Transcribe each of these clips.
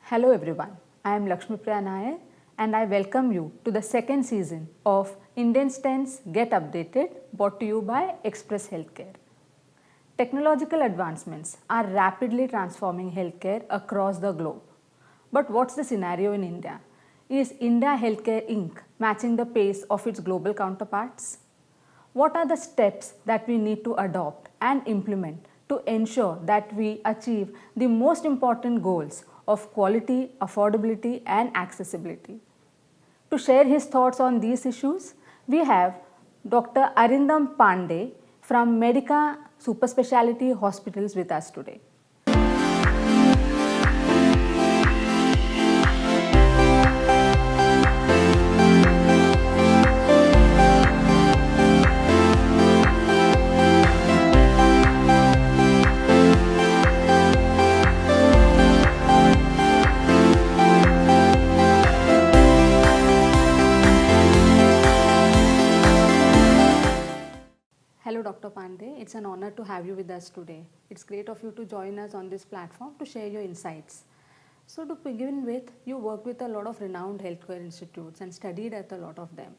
Hello everyone, I am Lakshmi Priya Nair and I welcome you to the second season of Indian Stents Get Updated, brought to you by Express Healthcare. Technological advancements are rapidly transforming healthcare across the globe. But what's the scenario in India? Is India Healthcare Inc. matching the pace of its global counterparts? What are the steps that we need to adopt and implement to ensure that we achieve the most important goals of quality, affordability, and accessibility? To share his thoughts on these issues, we have Dr. Arindam Pandey from Medica Super Speciality Hospitals with us today. Hello, Dr. Pandey. It's an honor to have you with us today. It's great of you to join us on this platform to share your insights. So, to begin with, you work with a lot of renowned healthcare institutes and studied at a lot of them.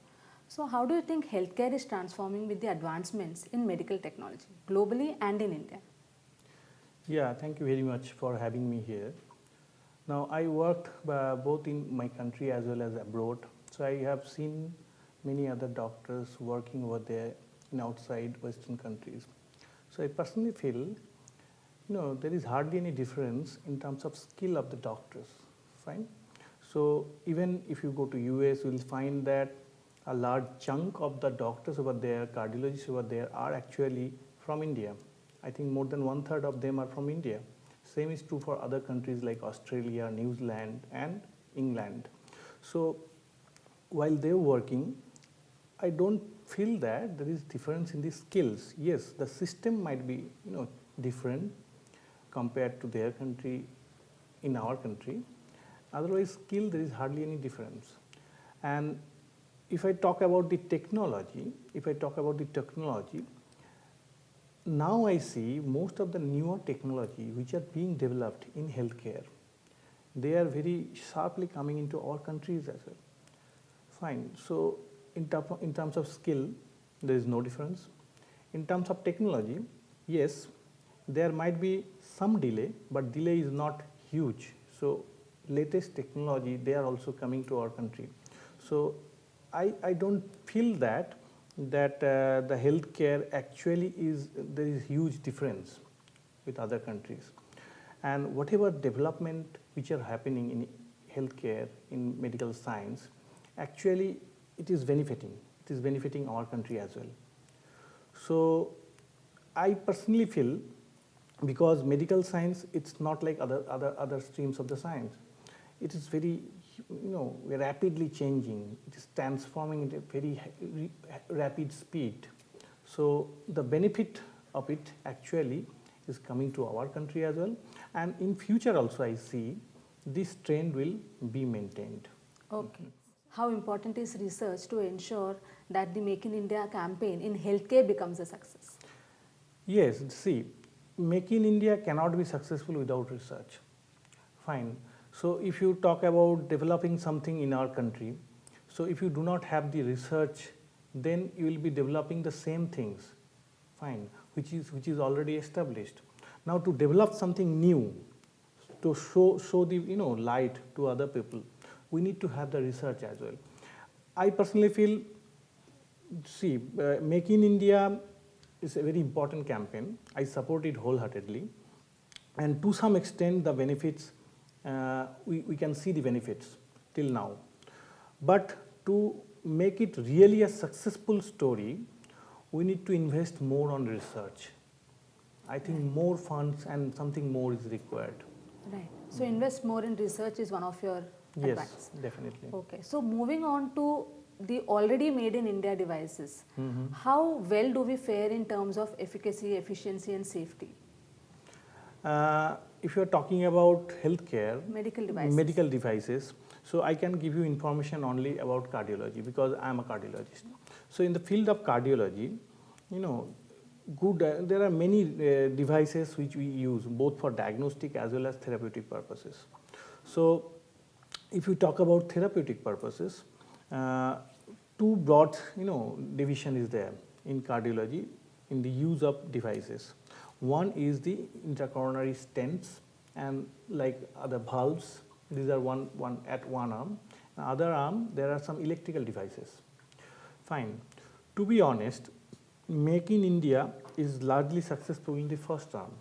So, how do you think healthcare is transforming with the advancements in medical technology, globally and in India? Yeah, thank you very much for having me here. Now, I worked both in my country as well as abroad. So, I have seen many other doctors working over there in outside Western countries. So, I personally feel, there is hardly any difference in terms of skill of the doctors. Fine. So, even if you go to US, you will find that a large chunk of the doctors over there, cardiologists over there, are actually from India. I think more than 1/3 of them are from India. Same is true for other countries like Australia, New Zealand, and England. So, while they're working, I don't feel that there is difference in the skills. Yes, the system might be different compared to their country, in our country. Otherwise, skill there is hardly any difference. And if I talk about the technology, now I see most of the newer technology which are being developed in healthcare, they are very sharply coming into our countries as well. Fine. So, in terms of skill, there is no difference. In terms of technology, yes, there might be some delay, but delay is not huge. So, latest technology, they are also coming to our country. So, I don't feel that the healthcare actually there is huge difference with other countries. And whatever development which are happening in healthcare, in medical science, actually it is benefiting our country as well. So, I personally feel, because medical science, it's not like other streams of the science. It is very rapidly changing. It is transforming at a very rapid speed. So, the benefit of it actually is coming to our country as well, and in future also I see this trend will be maintained. Okay. How important is research to ensure that the Make in India campaign in healthcare becomes a success? Yes, see, Make in India cannot be successful without research. Fine. So, if you talk about developing something in our country, so if you do not have the research, then you will be developing the same things, fine, which is already established. Now, to develop something new, to show the light to other people, we need to have the research as well. I personally feel, see, Make in India is a very important campaign. I support it wholeheartedly, and to some extent the benefits, we can see the benefits till now. But to make it really a successful story, we need to invest more on research. I think more funds and something more is required. Right. So, invest more in research is one of your Yes, advice. definitely. Okay. So, moving on to the already made in India devices, how well do we fare in terms of efficacy, efficiency, and safety? If you are talking about healthcare, Medical devices, so I can give you information only about cardiology because I am a cardiologist. So, in the field of cardiology, there are many devices which we use both for diagnostic as well as therapeutic purposes. So if you talk about therapeutic purposes, two broad division is there in cardiology in the use of devices. One is the intracoronary stents and like other valves. These are one at one arm. Other arm there are some electrical devices. Fine. To be honest, Make in India is largely successful in the first arm.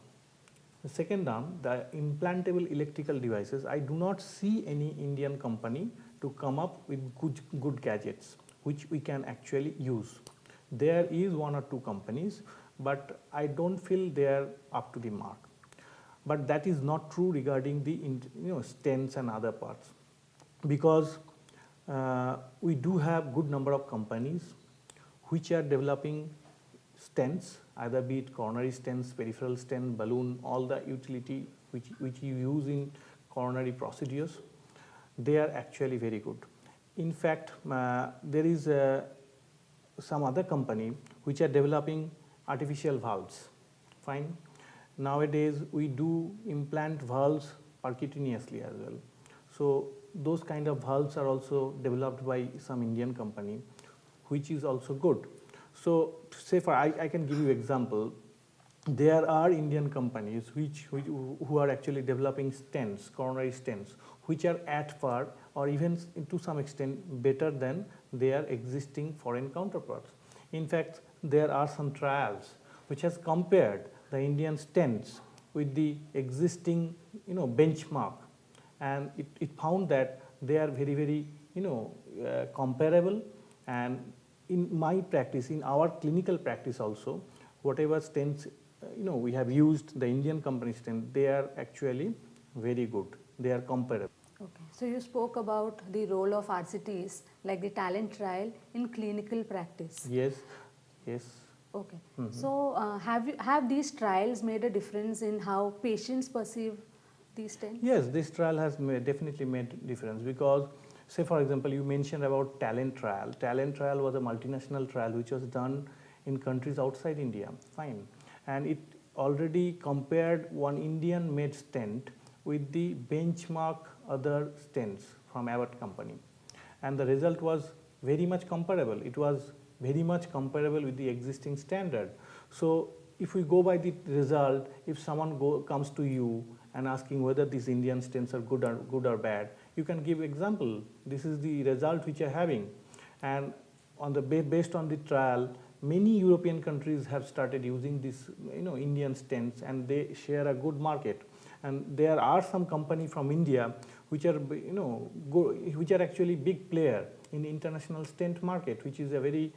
The second arm, the implantable electrical devices, I do not see any Indian company to come up with good gadgets which we can actually use. There is one or two companies, but I don't feel they are up to the mark. But that is not true regarding the stents and other parts, because we do have good number of companies which are developing stents, either be it coronary stents, peripheral stent, balloon, all the utility which you use in coronary procedures, they are actually very good. In fact, there is some other company which are developing artificial valves. Fine. Nowadays, we do implant valves percutaneously as well. So those kind of valves are also developed by some Indian company, which is also good. So say for I can give you example. There are Indian companies who are actually developing stents, coronary stents, which are at par or even to some extent better than their existing foreign counterparts. In fact, there are some trials which has compared the Indian stents with the existing benchmark, and it found that they are very comparable. And in my practice, in our clinical practice also, whatever stents we have used, the Indian company stent, they are actually very good. They are comparable. Okay. So you spoke about the role of RCTs, like the talent trial, in clinical practice. Yes, yes. Okay. So have these trials made a difference in how patients perceive these stents? Yes, this trial has definitely made difference, because say for example you mentioned about talent trial. Talent trial was a multinational trial which was done in countries outside India. Fine. And it already compared one Indian made stent with the benchmark other stents from Abbott company, and the result was very much comparable. It was very much comparable with the existing standard. So if we go by the result, if someone comes to you and asking whether these Indian stents are good or bad, you can give example. This is the result which you are having, and on the based on the trial, many European countries have started using this Indian stents, and they share a good market. And there are some company from India which are which are actually big player in the international stent market, which is a very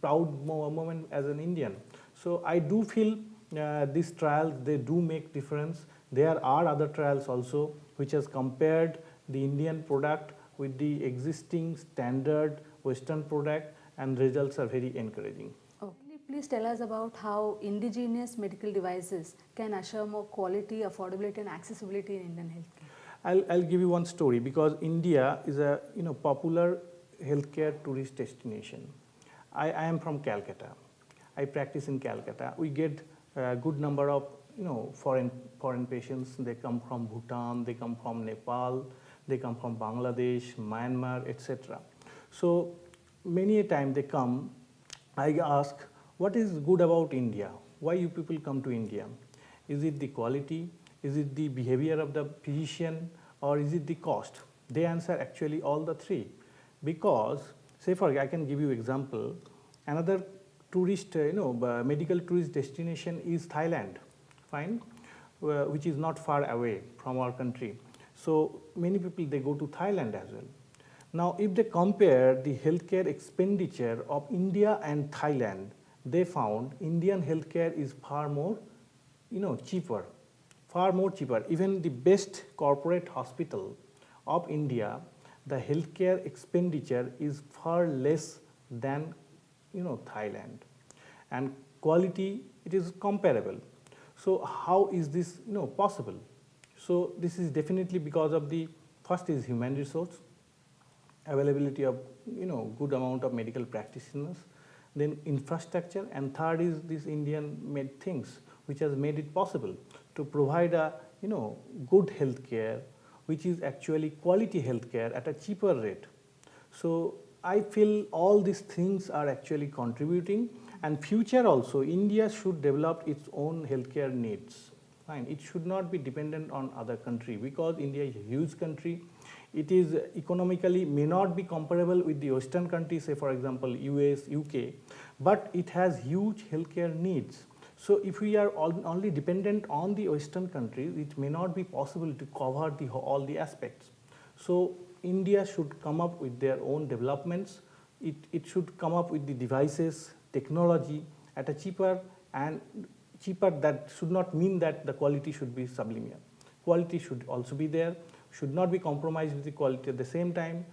proud moment as an Indian. So I do feel these trials, they do make difference. There are other trials also which has compared the Indian product with the existing standard Western product, and results are very encouraging. Okay. Please tell us about how indigenous medical devices can assure more quality, affordability and accessibility in Indian healthcare. I'll give you one story, because India is a popular healthcare tourist destination. I am from Calcutta. I practice in Calcutta. We get a good number of foreign patients. They come from Bhutan, they come from Nepal, they come from Bangladesh, Myanmar, etc. So many a time they come, I ask, what is good about India? Why you people come to India? Is it the quality? Is it the behavior of the physician? Or is it the cost? They answer actually all the three. Because, say I can give you example, another tourist, medical tourist destination is Thailand, fine, which is not far away from our country. So many people, they go to Thailand as well. Now, if they compare the healthcare expenditure of India and Thailand, they found Indian healthcare is far more, cheaper, far more cheaper. Even the best corporate hospital of India, the healthcare expenditure is far less than, Thailand, and quality, it is comparable. So how is this, possible? So this is definitely because of the first is human resource, availability of good amount of medical practitioners, then infrastructure, and third is this Indian made things which has made it possible to provide a good healthcare which is actually quality healthcare at a cheaper rate. So I feel all these things are actually contributing, and future also India should develop its own healthcare needs. Fine, it should not be dependent on other country, because India is a huge country. It is economically may not be comparable with the Western countries, say for example US, UK, but it has huge healthcare needs. So if we are only dependent on the Western countries, it may not be possible to cover all the aspects. So India should come up with their own developments. It should come up with the devices, technology at a cheaper, and cheaper that should not mean that the quality should be sublimial. Quality should also be there, should not be compromised with the quality. At the same time,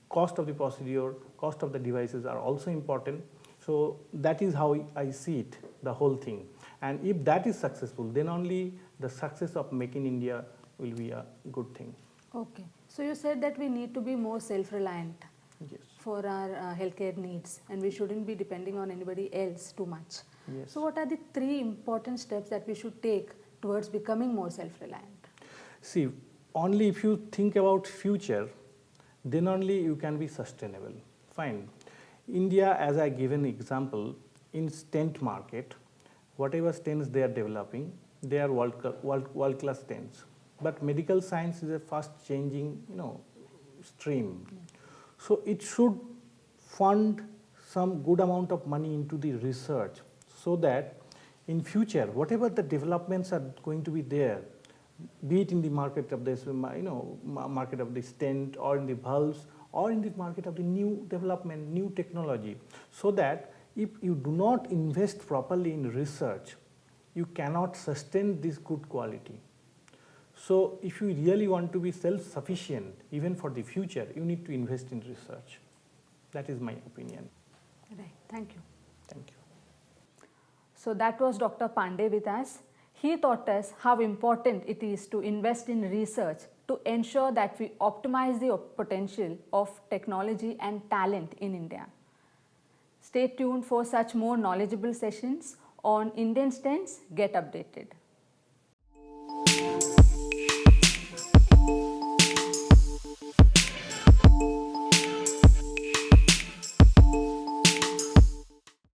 cost of the procedure, cost of the devices are also important. So that is how I see it, the whole thing. And if that is successful, then only the success of Make in India will be a good thing. Okay. So you said that we need to be more self-reliant Yes. for our healthcare needs, and we shouldn't be depending on anybody else too much. Yes. So what are the 3 important steps that we should take towards becoming more self-reliant? See, only if you think about future, then only you can be sustainable. Fine. India, as I given example, in stent market, whatever stents they are developing, they are world-class stents. But medical science is a fast changing, stream. So it should fund some good amount of money into the research, so that in future, whatever the developments are going to be there, be it in the market of this, market of the stent, or in the valves, or in the market of the new development, new technology, so that if you do not invest properly in research, you cannot sustain this good quality. So if you really want to be self-sufficient, even for the future, you need to invest in research. That is my opinion. Right. Thank you. Thank you. So that was Dr. Pandey with us. He taught us how important it is to invest in research to ensure that we optimize the potential of technology and talent in India. Stay tuned for such more knowledgeable sessions on Indian Stents Get Updated.